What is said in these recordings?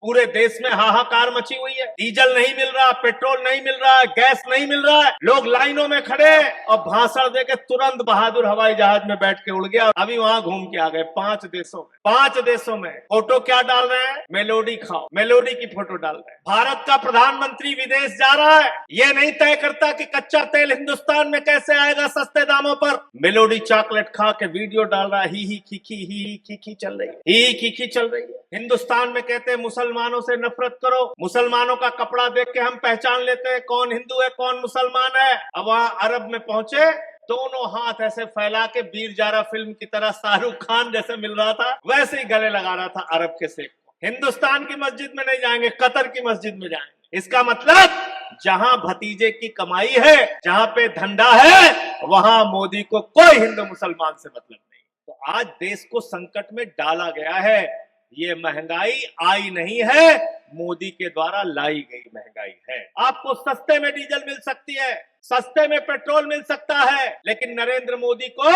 पूरे देश में हाहाकार मची हुई है। डीजल नहीं मिल रहा, पेट्रोल नहीं मिल रहा है, गैस नहीं मिल रहा है। लोग लाइनों में खड़े और भाषण देके तुरंत बहादुर हवाई जहाज में बैठ के उड़ गया। अभी वहां घूम के आ गए 5 देशों में। 5 देशों में फोटो क्या डाल रहे हैं? मेलोडी खाओ, मेलोडी की फोटो डाल रहे हैं। भारत का प्रधानमंत्री विदेश जा रहा है, ये नहीं तय करता कि कच्चा तेल हिंदुस्तान में कैसे आएगा सस्ते दामों पर। मेलोडी चॉकलेट खा के वीडियो डाल रहा है, ही खी चल रही है, ही खी चल रही है। हिंदुस्तान में कहते हैं मुसलमानों से नफरत करो, मुसलमानों का कपड़ा देख के हम पहचान लेते हैं कौन हिंदू है कौन मुसलमान है। अब वहां अरब में पहुंचे, दोनों हाथ ऐसे फैला के वीर जारा फिल्म की तरह शाहरुख खान जैसे मिल रहा था वैसे ही गले लगा रहा था अरब के शेख को। हिंदुस्तान की मस्जिद में नहीं जाएंगे, कतर की मस्जिद में जाएंगे। इसका मतलब जहां भतीजे की कमाई है, जहां पे धंधा है, वहां मोदी को कोई हिंदू मुसलमान से मतलब नहीं। तो आज देश को संकट में डाला गया है। ये महंगाई आई नहीं है, मोदी के द्वारा लाई गई महंगाई है। आपको सस्ते में डीजल मिल सकती है, सस्ते में पेट्रोल मिल सकता है, लेकिन नरेंद्र मोदी को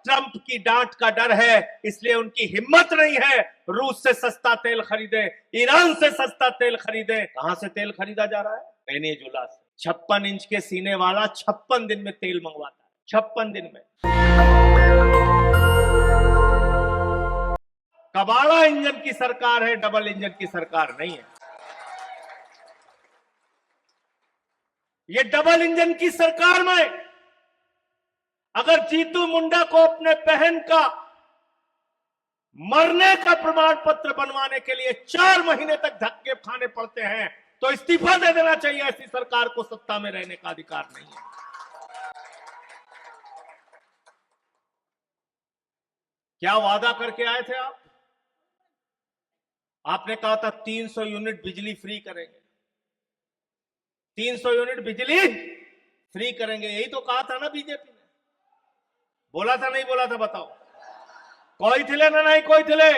ट्रंप की डांट का डर है, इसलिए उनकी हिम्मत नहीं है रूस से सस्ता तेल खरीदे, ईरान से सस्ता तेल खरीदे। कहां से तेल खरीदा जा रहा है? वेनेजुला से। 56 इंच के सीने वाला 56 दिन में तेल मंगवाता है, 56 दिन में। कबाड़ा इंजन की सरकार है, डबल इंजन की सरकार नहीं है। ये डबल इंजन की सरकार में अगर जीतू मुंडा को अपने बहन का मरने का प्रमाण पत्र बनवाने के लिए 4 महीने तक धक्के खाने पड़ते हैं तो इस्तीफा दे देना चाहिए। ऐसी सरकार को सत्ता में रहने का अधिकार नहीं है। क्या वादा करके आए थे आप? आपने कहा था 300 यूनिट बिजली फ्री करेंगे, 300 यूनिट बिजली फ्री करेंगे, यही तो कहा था ना बीजेपी ने। बोला था नहीं बोला था? बताओ। कोई थिले ना नहीं कोई थिले?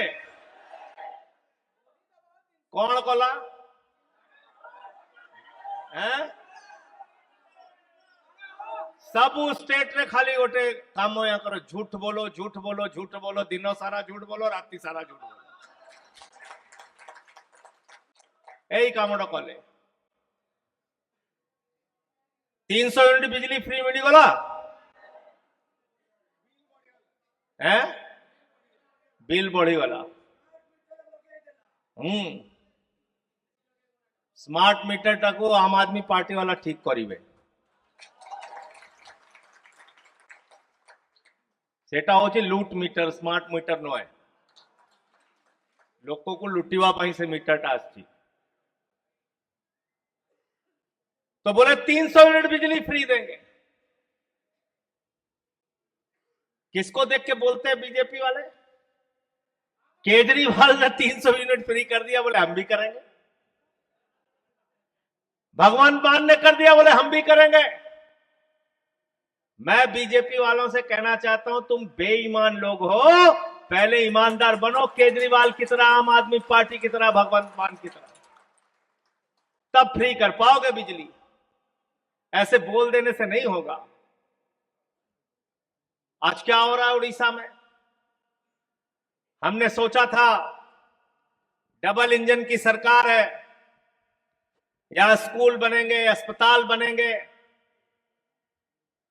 कौन कोला है? सब स्टेट रे खाली गोटे काम या करो, झूठ बोलो झूठ बोलो झूठ बोलो, दिनों सारा झूठ बोलो, राति सारा झूठ बोलो, यही काम कले। 300 यूनिट बिजली फ्री मिली गला है, बिल बढ़ी गला। स्मार्ट मीटर टाको आम आदमी पार्टी वाला ठीक करिवे, सेटा होची लूट मीटर, स्मार्ट मीटर नो है। लोगों को लुटिवा पाई से मीटर टा आसची। तो बोले 300 यूनिट बिजली फ्री देंगे। किसको देख के बोलते हैं बीजेपी वाले? केजरीवाल ने 300 यूनिट फ्री कर दिया, बोले हम भी करेंगे। भगवंत मान ने कर दिया, बोले हम भी करेंगे। मैं बीजेपी वालों से कहना चाहता हूं, तुम बेईमान लोग हो, पहले ईमानदार बनो, केजरीवाल की तरह, आम आदमी पार्टी की तरह, भगवंत मान की तरह, तब फ्री कर पाओगे बिजली। ऐसे बोल देने से नहीं होगा। आज क्या हो रहा है उड़ीसा में? हमने सोचा था डबल इंजन की सरकार है, यहां स्कूल बनेंगे, अस्पताल बनेंगे,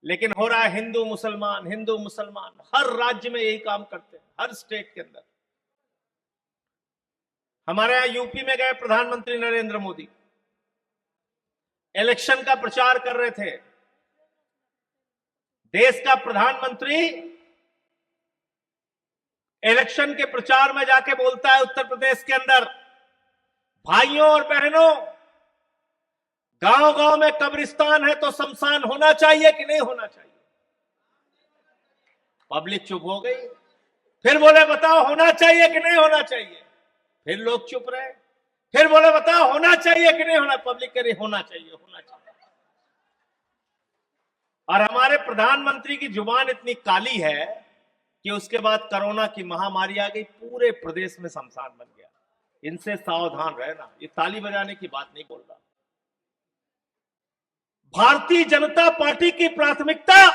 लेकिन हो रहा है हिंदू मुसलमान हिंदू मुसलमान। हर राज्य में यही काम करते हैं, हर स्टेट के अंदर। हमारे यहां यूपी में गए प्रधानमंत्री नरेंद्र मोदी, इलेक्शन का प्रचार कर रहे थे। देश का प्रधानमंत्री इलेक्शन के प्रचार में जाके बोलता है उत्तर प्रदेश के अंदर, भाइयों और बहनों, गांव गांव में कब्रिस्तान है तो शमशान होना चाहिए कि नहीं होना चाहिए? पब्लिक चुप हो गई। फिर बोले बताओ होना चाहिए कि नहीं होना चाहिए? फिर लोग चुप रहे। फिर बोले बताओ होना चाहिए कि नहीं होना? पब्लिक कह रही होना चाहिए होना चाहिए। और हमारे प्रधानमंत्री की जुबान इतनी काली है कि उसके बाद कोरोना की महामारी आ गई, पूरे प्रदेश में शमशान बन गया। इनसे सावधान रहना। ये ताली बजाने की बात नहीं बोल रहा। भारतीय जनता पार्टी की प्राथमिकता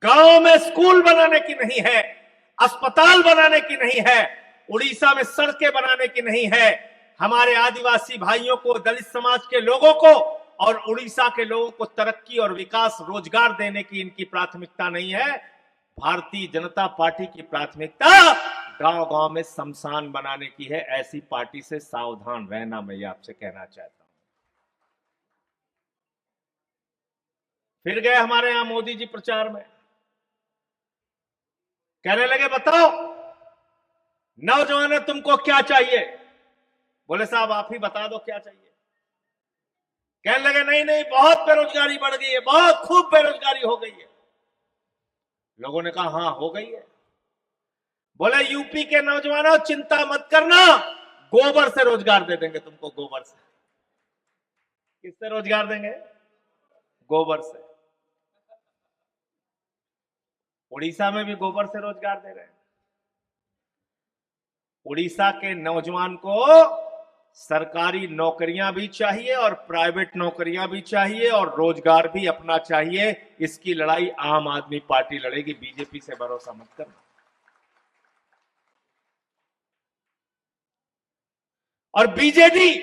गांव में स्कूल बनाने की नहीं है, अस्पताल बनाने की नहीं है, उड़ीसा में सड़कें बनाने की नहीं है, हमारे आदिवासी भाइयों को, दलित समाज के लोगों को और उड़ीसा के लोगों को तरक्की और विकास, रोजगार देने की इनकी प्राथमिकता नहीं है। भारतीय जनता पार्टी की प्राथमिकता गांव गांव में शमशान बनाने की है। ऐसी पार्टी से सावधान रहना, मैं ये आपसे कहना चाहता हूं। फिर गए हमारे यहां मोदी जी प्रचार में, कहने लगे बताओ नौजवानों तुमको क्या चाहिए। बोले साहब आप ही बता दो क्या चाहिए। कहने लगे नहीं नहीं बहुत बेरोजगारी बढ़ गई है, बहुत खूब बेरोजगारी हो गई है। लोगों ने कहा हाँ हो गई है। बोले यूपी के नौजवानों चिंता मत करना, गोबर से रोजगार दे देंगे तुमको, गोबर से। किससे रोजगार देंगे? गोबर से। उड़ीसा में भी गोबर से रोजगार दे रहे हैं। उड़ीसा के नौजवान को सरकारी नौकरियां भी चाहिए और प्राइवेट नौकरियां भी चाहिए और रोजगार भी अपना चाहिए। इसकी लड़ाई आम आदमी पार्टी लड़ेगी, बीजेपी से भरोसा मत करना। और बीजेडी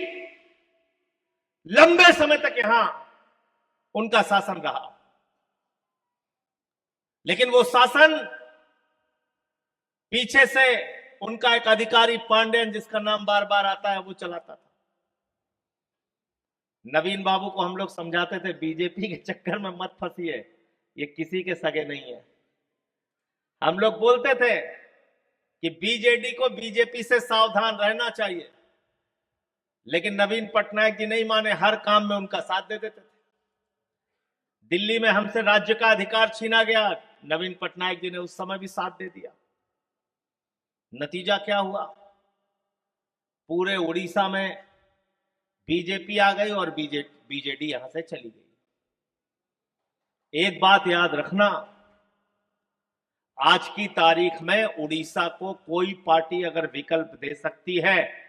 लंबे समय तक यहां उनका शासन रहा, लेकिन वो शासन पीछे से उनका एक अधिकारी पांडेयन, जिसका नाम बार बार आता है, वो चलाता था। नवीन बाबू को हम लोग समझाते थे बीजेपी के चक्कर में मत फंसिए, ये किसी के सगे नहीं है। हम लोग बोलते थे कि बीजेडी को बीजेपी से सावधान रहना चाहिए, लेकिन नवीन पटनायक जी नहीं माने, हर काम में उनका साथ दे देते थे। दिल्ली में हमसे राज्य का अधिकार छीना गया, नवीन पटनायक जी ने उस समय भी साथ दे दिया। नतीजा क्या हुआ? पूरे उड़ीसा में बीजेपी आ गई और बीजेडी यहां से चली गई। एक बात याद रखना, आज की तारीख में उड़ीसा को कोई पार्टी अगर विकल्प दे सकती है,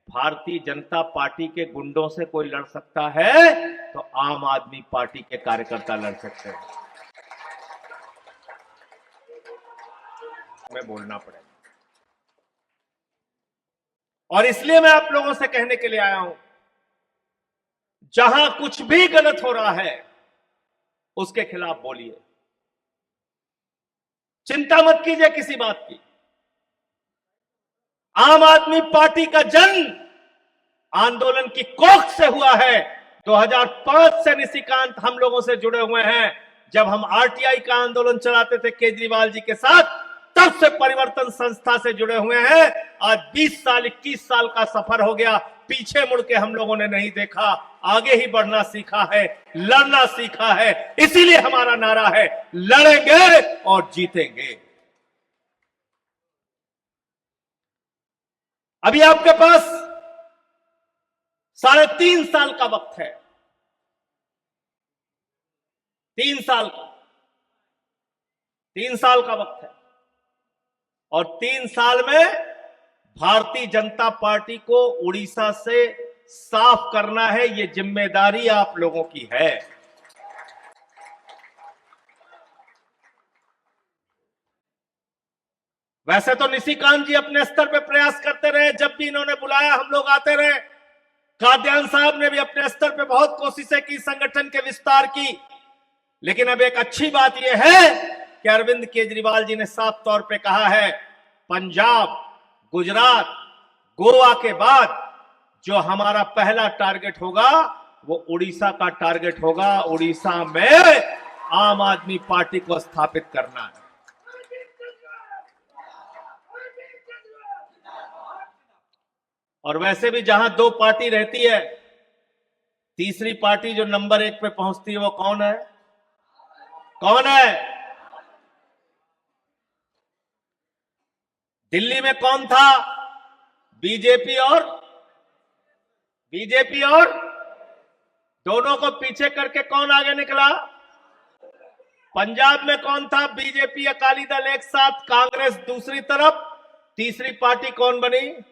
भारतीय जनता पार्टी के गुंडों से कोई लड़ सकता है तो आम आदमी पार्टी के कार्यकर्ता लड़ सकते हैं। हमें बोलना पड़ेगा। और इसलिए मैं आप लोगों से कहने के लिए आया हूं, जहां कुछ भी गलत हो रहा है उसके खिलाफ बोलिए, चिंता मत कीजिए किसी बात की। आम आदमी पार्टी का जन्म आंदोलन की कोख से हुआ है। 2005 से निशिकांत हम लोगों से जुड़े हुए हैं। जब हम आरटीआई का आंदोलन चलाते थे केजरीवाल जी के साथ, तब से परिवर्तन संस्था से जुड़े हुए हैं। आज 20 साल 21 साल का सफर हो गया, पीछे मुड़ के हम लोगों ने नहीं देखा, आगे ही बढ़ना सीखा है, लड़ना सीखा है। इसीलिए हमारा नारा है लड़ेंगे और जीतेंगे। अभी आपके पास 3.5 साल का वक्त है, 3 साल का वक्त है। और 3 साल में भारतीय जनता पार्टी को उड़ीसा से साफ करना है, ये जिम्मेदारी आप लोगों की है। वैसे तो निशिकांत जी अपने स्तर पे प्रयास करते रहे, जब भी इन्होंने बुलाया हम लोग आते रहे। कादियान साहब ने भी अपने स्तर पे बहुत कोशिशें की, संगठन के विस्तार की। लेकिन अब एक अच्छी बात यह है कि अरविंद केजरीवाल जी ने साफ तौर पे कहा है, पंजाब, गुजरात, गोवा के बाद जो हमारा पहला टारगेट होगा वो उड़ीसा का टारगेट होगा। उड़ीसा में आम आदमी पार्टी को स्थापित करना है। और वैसे भी जहां 2 पार्टी रहती है, तीसरी पार्टी जो नंबर 1 पे पहुंचती है वो कौन है? कौन है? दिल्ली में कौन था? बीजेपी और दोनों को पीछे करके कौन आगे निकला? पंजाब में कौन था? बीजेपी, अकाली दल एक साथ, कांग्रेस दूसरी तरफ, तीसरी पार्टी कौन बनी?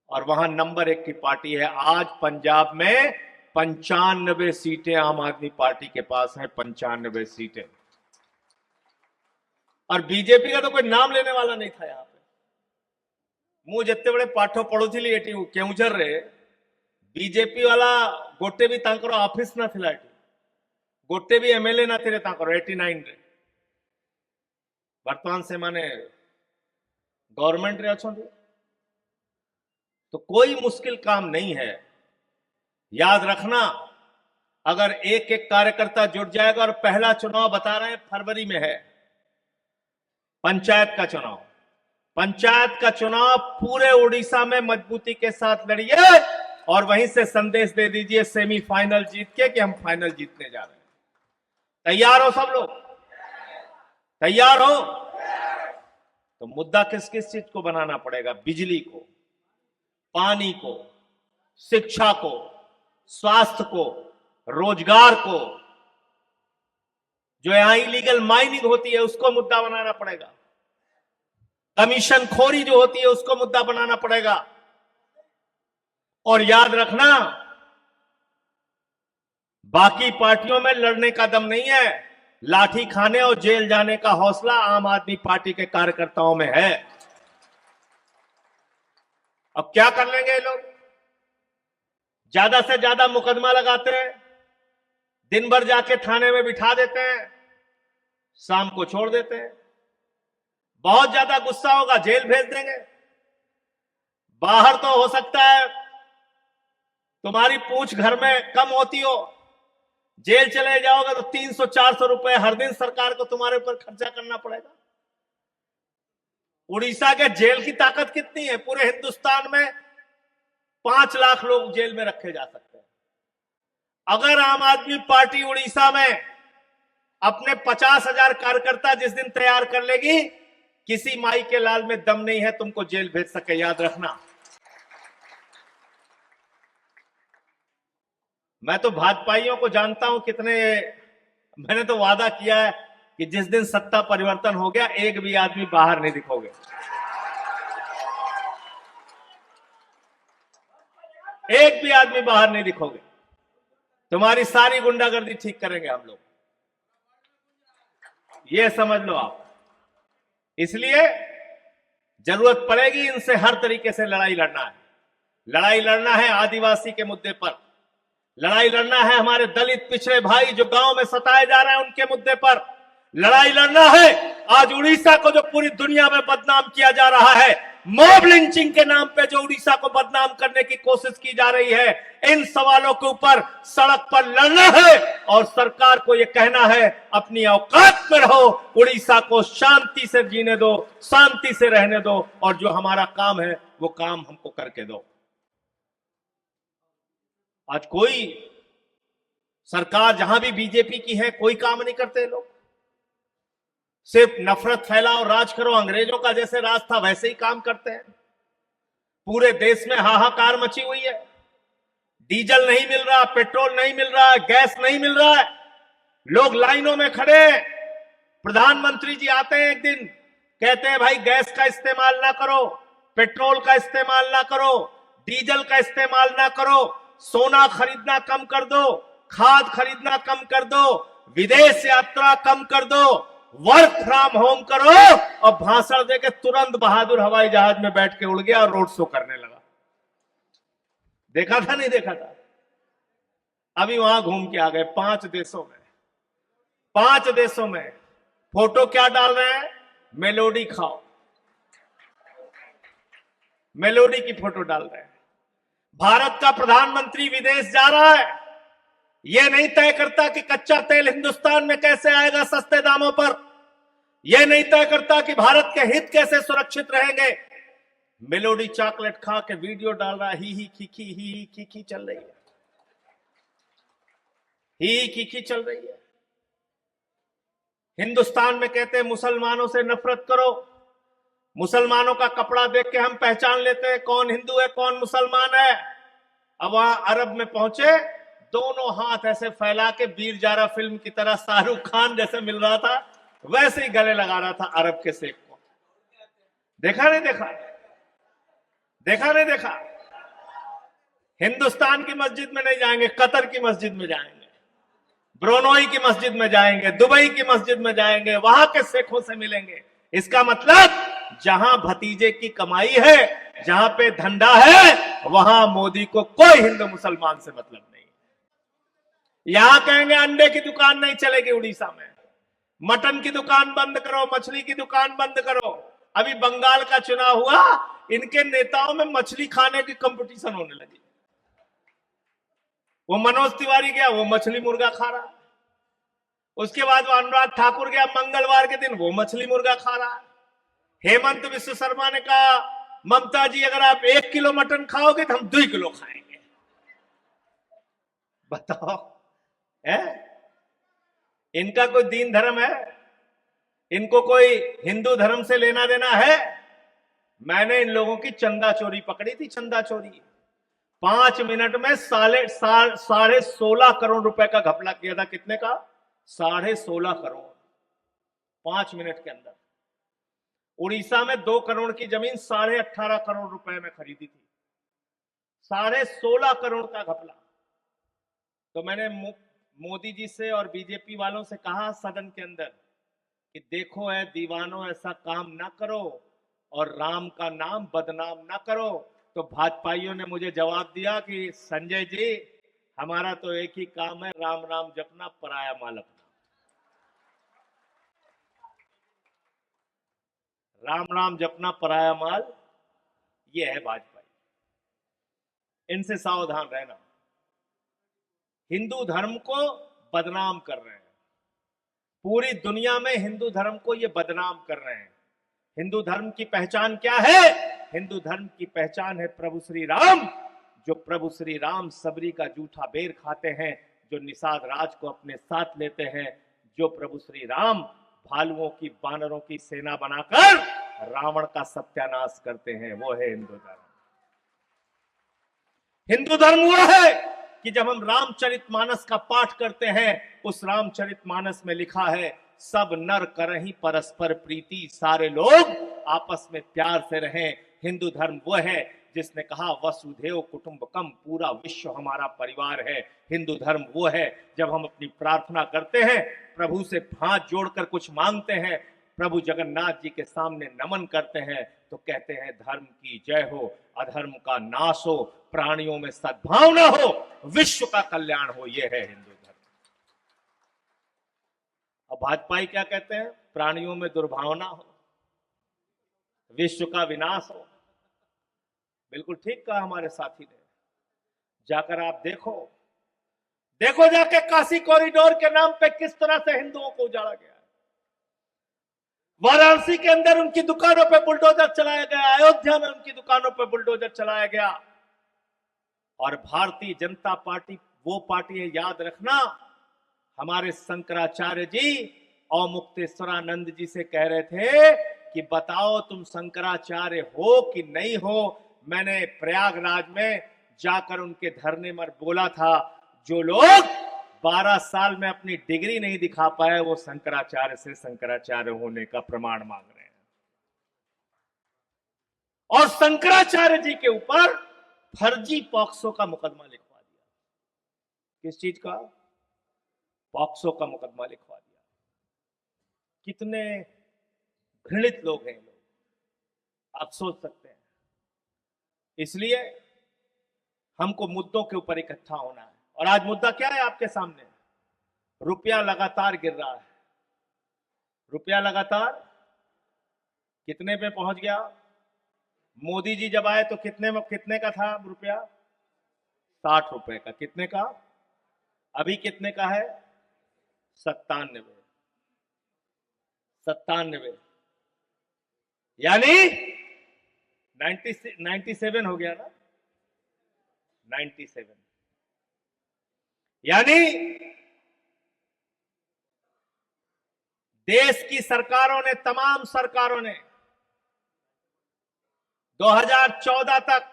और वहां नंबर 1 की पार्टी है। आज पंजाब में 95 सीटें आम आदमी पार्टी के पास हैं, 95 सीटें। और बीजेपी का तो कोई नाम लेने वाला नहीं था यहां पे। ମୁଁ ଯେତେବେଳେ ପାଠ ପଢୁଥିଲି ଏଠି କେଉଁଝରରେ बीजेपी वाला गोटे भी तांकर ऑफिस ना थिला एठी गोटे भी एमएलए ना थिले तांकर 89 रे वर्तमान से माने गवर्नमेंट रे अछंती तो कोई मुश्किल काम नहीं है। याद रखना, अगर एक एक कार्यकर्ता जुट जाएगा, और पहला चुनाव बता रहे हैं फरवरी में है, पंचायत का चुनाव। पंचायत का चुनाव पूरे उड़ीसा में मजबूती के साथ लड़िए और वहीं से संदेश दे दीजिए सेमीफाइनल जीत के कि हम फाइनल जीतने जा रहे हैं। तैयार हो सब लोग? तैयार हो? तो मुद्दा किस किस चीज को बनाना पड़ेगा? बिजली को, पानी को, शिक्षा को, स्वास्थ्य को, रोजगार को, जो यहां इलीगल माइनिंग होती है उसको मुद्दा बनाना पड़ेगा, कमीशन खोरी जो होती है उसको मुद्दा बनाना पड़ेगा। और याद रखना, बाकी पार्टियों में लड़ने का दम नहीं है, लाठी खाने और जेल जाने का हौसला आम आदमी पार्टी के कार्यकर्ताओं में है। अब क्या कर लेंगे ये लोग? ज्यादा से ज्यादा मुकदमा लगाते हैं, दिन भर जाके थाने में बिठा देते हैं, शाम को छोड़ देते हैं। बहुत ज्यादा गुस्सा होगा, जेल भेज देंगे। बाहर तो हो सकता है तुम्हारी पूंछ घर में कम होती हो, जेल चले जाओगे तो 300-400 रुपए हर दिन सरकार को तुम्हारे ऊपर खर्चा करना पड़ेगा। उड़ीसा के जेल की ताकत कितनी है? पूरे हिंदुस्तान में 5 लाख लोग जेल में रखे जा सकते हैं। अगर आम आदमी पार्टी उड़ीसा में अपने 50,000 कार्यकर्ता जिस दिन तैयार कर लेगी, किसी माई के लाल में दम नहीं है तुमको जेल भेज सके, याद रखना। मैं तो भाजपाइयों को जानता हूं कितने, मैंने तो वादा किया है कि जिस दिन सत्ता परिवर्तन हो गया एक भी आदमी बाहर नहीं दिखोगे, एक भी आदमी बाहर नहीं दिखोगे। तुम्हारी सारी गुंडागर्दी ठीक करेंगे हम लोग, ये समझ लो आप। इसलिए जरूरत पड़ेगी इनसे हर तरीके से लड़ाई लड़ना है। लड़ाई लड़ना है आदिवासी के मुद्दे पर, लड़ाई लड़ना है हमारे दलित पिछड़े भाई जो गांव में सताए जा रहे हैं उनके मुद्दे पर, लड़ाई लड़ना है आज उड़ीसा को जो पूरी दुनिया में बदनाम किया जा रहा है, मॉब लिंचिंग के नाम पे जो उड़ीसा को बदनाम करने की कोशिश की जा रही है, इन सवालों के ऊपर सड़क पर लड़ना है। और सरकार को यह कहना है अपनी औकात में रहो, उड़ीसा को शांति से जीने दो, शांति से रहने दो, और जो हमारा काम है वो काम हमको करके दो। आज कोई सरकार जहां भी बीजेपी की है कोई काम नहीं करते लोग, सिर्फ नफरत फैलाओ, राज करो, अंग्रेजों का जैसे राज था वैसे ही काम करते हैं। पूरे देश में हाहाकार मची हुई है, डीजल नहीं मिल रहा, पेट्रोल नहीं मिल रहा, गैस नहीं मिल रहा है, लोग लाइनों में खड़े हैं। प्रधानमंत्री जी आते हैं एक दिन, कहते हैं भाई गैस का इस्तेमाल ना करो, पेट्रोल का इस्तेमाल ना करो, डीजल का इस्तेमाल ना करो, सोना खरीदना कम कर दो, खाद खरीदना कम कर दो, विदेश यात्रा कम कर दो, वर्क फ्रॉम होम करो, और भाषण देके तुरंत बहादुर हवाई जहाज में बैठ के उड़ गया और रोड शो करने लगा। देखा था नहीं देखा था? अभी वहां घूम के आ गए 5 देशों में, 5 देशों में। फोटो क्या डाल रहे हैं? मेलोडी खाओ, मेलोडी की फोटो डाल रहे हैं। भारत का प्रधानमंत्री विदेश जा रहा है, यह नहीं तय करता कि कच्चा तेल हिंदुस्तान में कैसे आएगा सस्ते दामों पर, यह नहीं तय करता कि भारत के हित कैसे सुरक्षित रहेंगे। मेलोडी चॉकलेट खा के वीडियो डाल रहा है, ही खीखी चल रही है, ही खीखी चल रही है। हिंदुस्तान में कहते हैं मुसलमानों से नफरत करो, मुसलमानों का कपड़ा देख के हम पहचान लेते हैं कौन हिंदू है कौन मुसलमान है। अब वहां अरब में पहुंचे, दोनों हाथ ऐसे फैला के वीर जारा फिल्म की तरह शाहरुख खान जैसे मिल रहा था वैसे ही गले लगा रहा था अरब के शेख को। देखा नहीं देखा? देखा नहीं देखा? हिंदुस्तान की मस्जिद में नहीं जाएंगे, कतर की मस्जिद में जाएंगे, ब्रोनोई की मस्जिद में जाएंगे, दुबई की मस्जिद में जाएंगे, वहां के शेखों से मिलेंगे। इसका मतलब जहां भतीजे की कमाई है, जहां पे धंधा है, वहां मोदी को कोई हिंदू मुसलमान से मतलब नहीं। यहां कहेंगे अंडे की दुकान नहीं चलेगी उड़ीसा में, मटन की दुकान बंद करो, मछली की दुकान बंद करो। अभी बंगाल का चुनाव हुआ, इनके नेताओं में मछली खाने की कंपटीशन होने लगी। वो मनोज तिवारी गया, वो मछली मुर्गा खा रहा। उसके बाद वो अनुराग ठाकुर गया, मंगलवार के दिन वो मछली मुर्गा खा रहा। हेमंत विश्व शर्मा ने कहा, ममता जी अगर आप 1 किलो मटन खाओगे तो हम 2 किलो खाएंगे। बताओ, है इनका कोई दीन धर्म है? इनको कोई हिंदू धर्म से लेना देना है? मैंने इन लोगों की चंदा चोरी पकड़ी थी, चंदा चोरी। 5 मिनट में 16.5 करोड़ रुपए का घपला किया था। कितने का? 16.5 करोड़, 5 मिनट के अंदर। उड़ीसा में 2 करोड़ की जमीन 18.5 करोड़ रुपए में खरीदी थी। 16.5 करोड़ का घपला। तो मैंने मोदी जी से और बीजेपी वालों से कहा सदन के अंदर कि देखो है दीवानों, ऐसा काम ना करो और राम का नाम बदनाम ना करो। तो भाजपाइयों ने मुझे जवाब दिया कि संजय जी, हमारा तो एक ही काम है, राम राम जपना, पराया माल अपना। राम राम जपना, पराया माल, ये है भाजपा। इनसे सावधान रहना। हिंदू धर्म को बदनाम कर रहे हैं, पूरी दुनिया में हिंदू धर्म को ये बदनाम कर रहे हैं। हिंदू धर्म की पहचान क्या है? हिंदू धर्म की पहचान है प्रभु श्री राम। जो प्रभु श्री राम सबरी का जूठा बेर खाते हैं, जो निषाद राज को अपने साथ लेते हैं, जो प्रभु श्री राम भालुओं की, बानरों की सेना बनाकर रावण का सत्यानाश करते हैं, वो है हिंदू धर्म। हिंदू धर्म वो है कि जब हम रामचरितमानस का पाठ करते हैं, उस रामचरितमानस में लिखा है, सब नर करहीं परस्पर प्रीति, सारे लोग आपस में प्यार से रहें। हिंदू धर्म वो है जिसने कहा वसुधैव कुटुंबकम, पूरा विश्व हमारा परिवार है। हिंदू धर्म वो है जब हम अपनी प्रार्थना करते हैं, प्रभु से हाथ जोड़कर कुछ मांगते हैं, प्रभु जगन्नाथ जी के सामने नमन करते हैं, तो कहते हैं धर्म की जय हो, अधर्म का नाश हो, प्राणियों में सद्भावना हो, विश्व का कल्याण हो। यह है हिंदू धर्म। अब भाजपाई क्या कहते हैं? प्राणियों में दुर्भावना हो, विश्व का विनाश हो। बिल्कुल ठीक कहा हमारे साथी ने। जाकर आप देखो जाके काशी कॉरिडोर के नाम पे किस तरह से हिंदुओं को उजाड़ा गया है। वाराणसी के अंदर उनकी दुकानों पे बुलडोजर चलाया गया, अयोध्या में उनकी दुकानों पे बुलडोजर चलाया गया। और भारतीय जनता पार्टी वो पार्टी है, याद रखना, हमारे शंकराचार्य जी औमुक्तेश्वरानंद जी से कह रहे थे कि बताओ तुम शंकराचार्य हो कि नहीं हो। मैंने प्रयागराज में जाकर उनके धरने में बोला था, जो लोग 12 साल में अपनी डिग्री नहीं दिखा पाए, वो शंकराचार्य से शंकराचार्य होने का प्रमाण मांग रहे हैं। और शंकराचार्य जी के ऊपर फर्जी पॉक्सो का मुकदमा लिखवा दिया। किस चीज का? पॉक्सो का मुकदमा लिखवा दिया। कितने घृणित लोग हैं लोग, आप सोच सकते हैं। इसलिए हमको मुद्दों के ऊपर इकट्ठा होना है। और आज मुद्दा क्या है आपके सामने? रुपया लगातार गिर रहा है। रुपया लगातार कितने पे पहुंच गया? मोदी जी जब आए तो कितने का था रुपया? 60 रुपए का। कितने का? अभी कितने का है? 97। यानी 97 हो गया ना, 97। यानी देश की सरकारों ने, तमाम सरकारों ने 2014 तक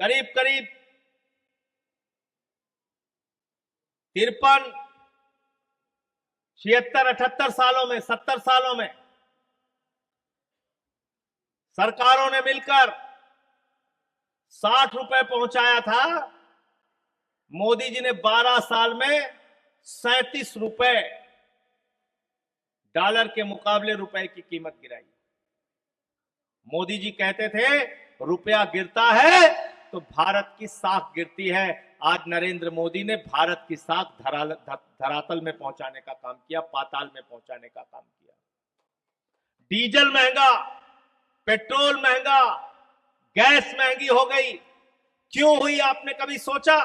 करीब 53, 76, 78 सालों में, 70 सालों में सरकारों ने मिलकर 60 रुपए पहुंचाया था। मोदी जी ने 12 साल में ₹37 डॉलर के मुकाबले रुपए की कीमत गिराई। मोदी जी कहते थे रुपया गिरता है तो भारत की साख गिरती है। आज नरेंद्र मोदी ने भारत की साख धरातल में पहुंचाने का काम किया, पाताल में पहुंचाने का काम किया। डीजल महंगा, पेट्रोल महंगा, गैस महंगी हो गई। क्यों हुई आपने कभी सोचा?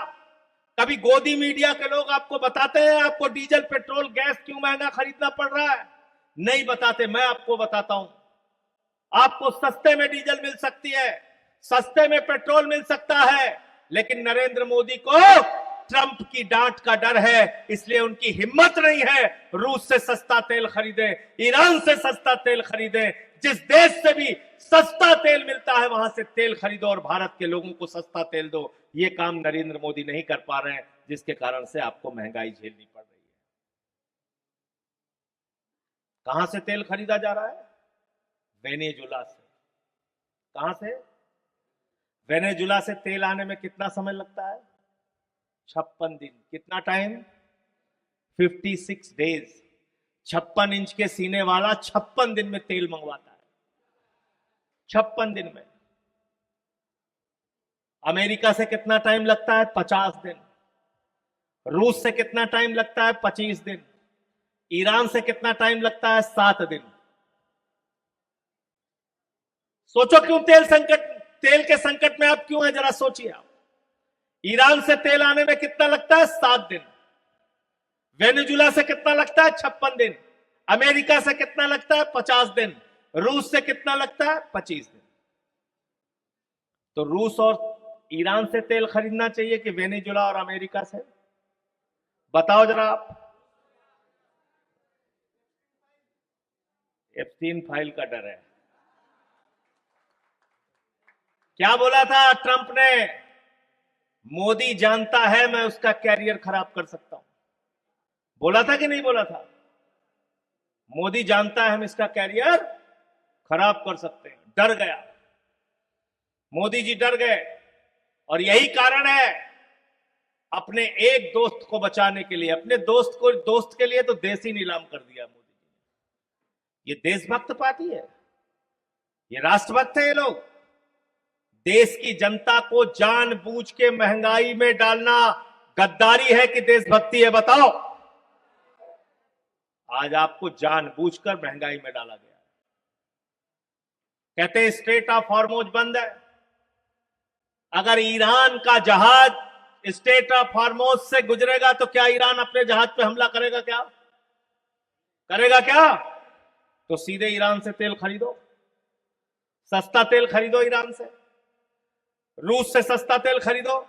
कभी गोदी मीडिया के लोग आपको बताते हैं आपको डीजल पेट्रोल गैस क्यों महंगा खरीदना पड़ रहा है? नहीं बताते, मैं आपको बताता हूं। आपको सस्ते में डीजल मिल सकती है, सस्ते में पेट्रोल मिल सकता है, लेकिन नरेंद्र मोदी को ट्रंप की डांट का डर है, इसलिए उनकी हिम्मत नहीं है रूस से सस्ता तेल खरीदे, ईरान से सस्ता तेल खरीदे। जिस देश से भी सस्ता तेल मिलता है वहां से तेल खरीदो और भारत के लोगों को सस्ता तेल दो। ये काम नरेंद्र मोदी नहीं कर पा रहे हैं, जिसके कारण से आपको महंगाई झेलनी पड़ रही है। कहां से तेल खरीदा जा रहा है? वेनेजुला से। कहां से? वेनेजुला से तेल आने में कितना समय लगता है? 56 दिन। कितना टाइम? 56 डेज। 56 इंच के सीने वाला 56 दिन में तेल मंगवाता है, 56 दिन में। अमेरिका से कितना टाइम लगता है? 50 दिन। रूस से कितना टाइम लगता है? 25 दिन। ईरान से कितना टाइम लगता है? 7 दिन। सोचो क्यों तेल के संकट में आप क्यों हैं, जरा सोचिए आप। ईरान से तेल आने में कितना लगता है? 7 दिन। वेनेजुला से कितना लगता है? 56 दिन। अमेरिका से कितना लगता है? 50 दिन। रूस से कितना लगता है? 25 दिन। तो रूस और ईरान से तेल खरीदना चाहिए कि वेनेजुला और अमेरिका से? बताओ जरा आप। एप्स्टीन फाइल का डर है। क्या बोला था ट्रंप ने? मोदी जानता है मैं उसका कैरियर खराब कर सकता हूं। बोला था कि नहीं बोला था? मोदी जानता है हम इसका कैरियर खराब कर सकते हैं। डर गया, मोदी जी डर गए। और यही कारण है, अपने एक दोस्त को बचाने के लिए, अपने दोस्त के लिए तो देश ही नीलाम कर दिया मोदी जी। ये देशभक्त पार्टी है, ये राष्ट्रभक्त है। ये लोग देश की जनता को जानबूझ के महंगाई में डालना गद्दारी है कि देशभक्ति है? बताओ। आज आपको जानबूझकर महंगाई में डाला गया। कहते हैं स्ट्रेट ऑफ हॉर्मोज बंद है। अगर ईरान का जहाज स्ट्रेट ऑफ हॉर्मोज से गुजरेगा तो क्या ईरान अपने जहाज पे हमला करेगा? क्या करेगा? क्या? तो सीधे ईरान से तेल खरीदो, सस्ता तेल खरीदो ईरान से, रूस से सस्ता तेल खरीदो।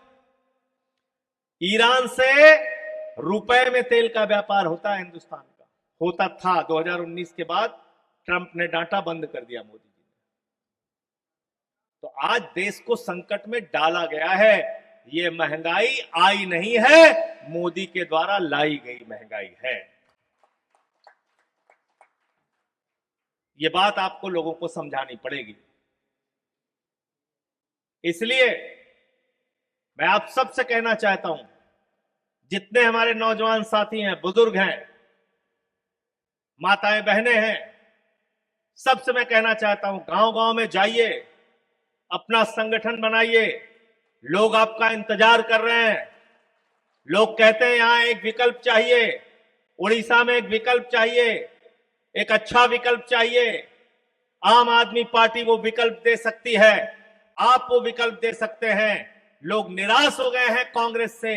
ईरान से रुपए में तेल का व्यापार होता है हिंदुस्तान का, होता था। 2019 के बाद ट्रंप ने डांटा, बंद कर दिया मोदी जी ने। तो आज देश को संकट में डाला गया है। ये महंगाई आई नहीं है, मोदी के द्वारा लाई गई महंगाई है। ये बात आपको लोगों को समझानी पड़ेगी। इसलिए मैं आप सबसे कहना चाहता हूं, जितने हमारे नौजवान साथी हैं, बुजुर्ग हैं, माताएं बहनें हैं, सबसे मैं कहना चाहता हूं, गांव गांव में जाइए, अपना संगठन बनाइए। लोग आपका इंतजार कर रहे हैं। लोग कहते हैं यहां एक विकल्प चाहिए, उड़ीसा में एक विकल्प चाहिए, एक अच्छा विकल्प चाहिए। आम आदमी पार्टी वो विकल्प दे सकती है, आप वो विकल्प दे सकते हैं। लोग निराश हो गए हैं कांग्रेस से,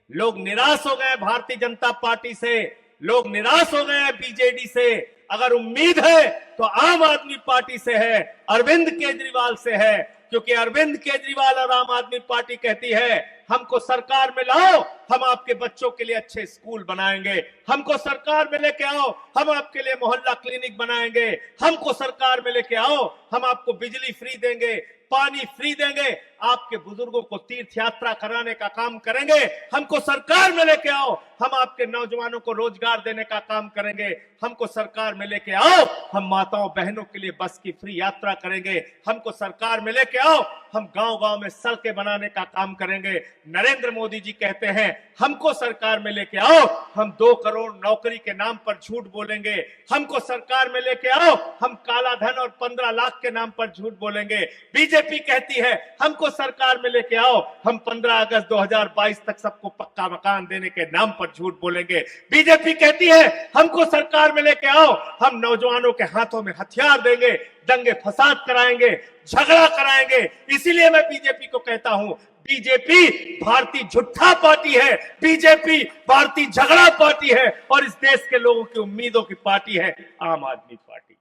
लोग निराश हो गए भारतीय जनता पार्टी से, लोग निराश हो गए हैं बीजेडी से। अगर उम्मीद है तो आम आदमी पार्टी से है, अरविंद केजरीवाल से है। क्योंकि अरविंद केजरीवाल और आम आदमी पार्टी कहती है हमको सरकार में लाओ, हम आपके बच्चों के लिए अच्छे स्कूल बनाएंगे। हमको सरकार में लेके आओ, हम आपके लिए मोहल्ला क्लिनिक बनाएंगे। हमको सरकार में लेके आओ, हम आपको बिजली फ्री देंगे, पानी फ्री देंगे, आपके बुजुर्गों को तीर्थ यात्रा कराने का काम करेंगे, हमको सरकार में लेके आओ, हम आपके नौजवानों को रोजगार देने का काम करेंगे, हमको सरकार में लेके आओ, हम माताओं बहनों के लिए बस की फ्री यात्रा करेंगे, हमको सरकार में लेके आओ, हम गांव-गांव में सड़कें बनाने का काम करेंगे। नरेंद्र मोदी जी कहते हैं हमको सरकार में लेके आओ, हम 2 करोड़ नौकरी के नाम पर झूठ बोलेंगे, हमको सरकार में लेके आओ, हम काला धन और 15 लाख के नाम पर झूठ बोलेंगे। बीजेपी कहती है हमको सरकार में लेके आओ, हम 15 अगस्त 2022 तक सबको पक्का मकान देने के नाम पर झूठ बोलेंगे। बीजेपी कहती है हमको सरकार में लेके आओ, हम नौजवानों के हाथों में हथियार देंगे, दंगे फसाद कराएंगे, झगड़ा कराएंगे। इसीलिए मैं बीजेपी को कहता हूं, बीजेपी भारतीय झूठा पार्टी है, बीजेपी भारतीय झगड़ा पार्टी है और इस देश के लोगों की उम्मीदों की पार्टी है आम आदमी पार्टी।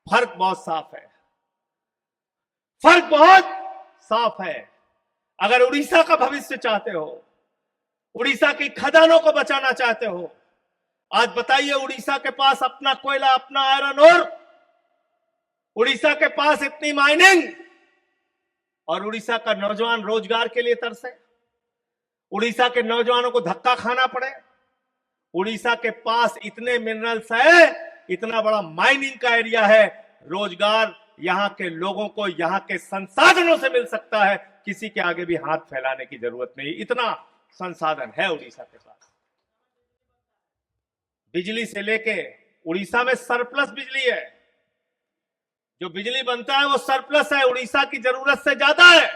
फर्क बहुत साफ है, फर्क बहुत साफ है। अगर उड़ीसा का भविष्य चाहते हो, उड़ीसा की खदानों को बचाना चाहते हो, आज बताइए उड़ीसा के पास अपना कोयला, अपना आयरन ओर, उड़ीसा के पास इतनी माइनिंग, और उड़ीसा का नौजवान रोजगार के लिए तरसे, उड़ीसा के नौजवानों को धक्का खाना पड़े। उड़ीसा के पास इतने मिनरल्स है, इतना बड़ा माइनिंग का एरिया है, रोजगार यहां के लोगों को यहां के संसाधनों से मिल सकता है, किसी के आगे भी हाथ फैलाने की जरूरत नहीं, इतना संसाधन है उड़ीसा के पास। बिजली से लेके उड़ीसा में सरप्लस बिजली है, जो बिजली बनता है वो सरप्लस है, उड़ीसा की जरूरत से ज्यादा है,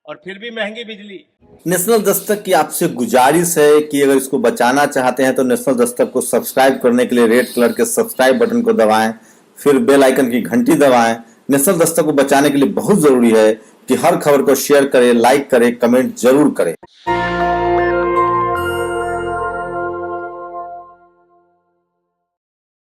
और फिर भी महंगी बिजली। नेशनल दस्तक की आपसे गुजारिश है कि अगर इसको बचाना चाहते हैं तो नेशनल दस्तक को सब्सक्राइब करने के लिए रेड कलर के सब्सक्राइब बटन को दबाएं, फिर बेल आइकन की घंटी दबाएं। नेशनल दस्तक को बचाने के लिए बहुत जरूरी है कि हर खबर को शेयर करें, लाइक करें, कमेंट जरूर करें।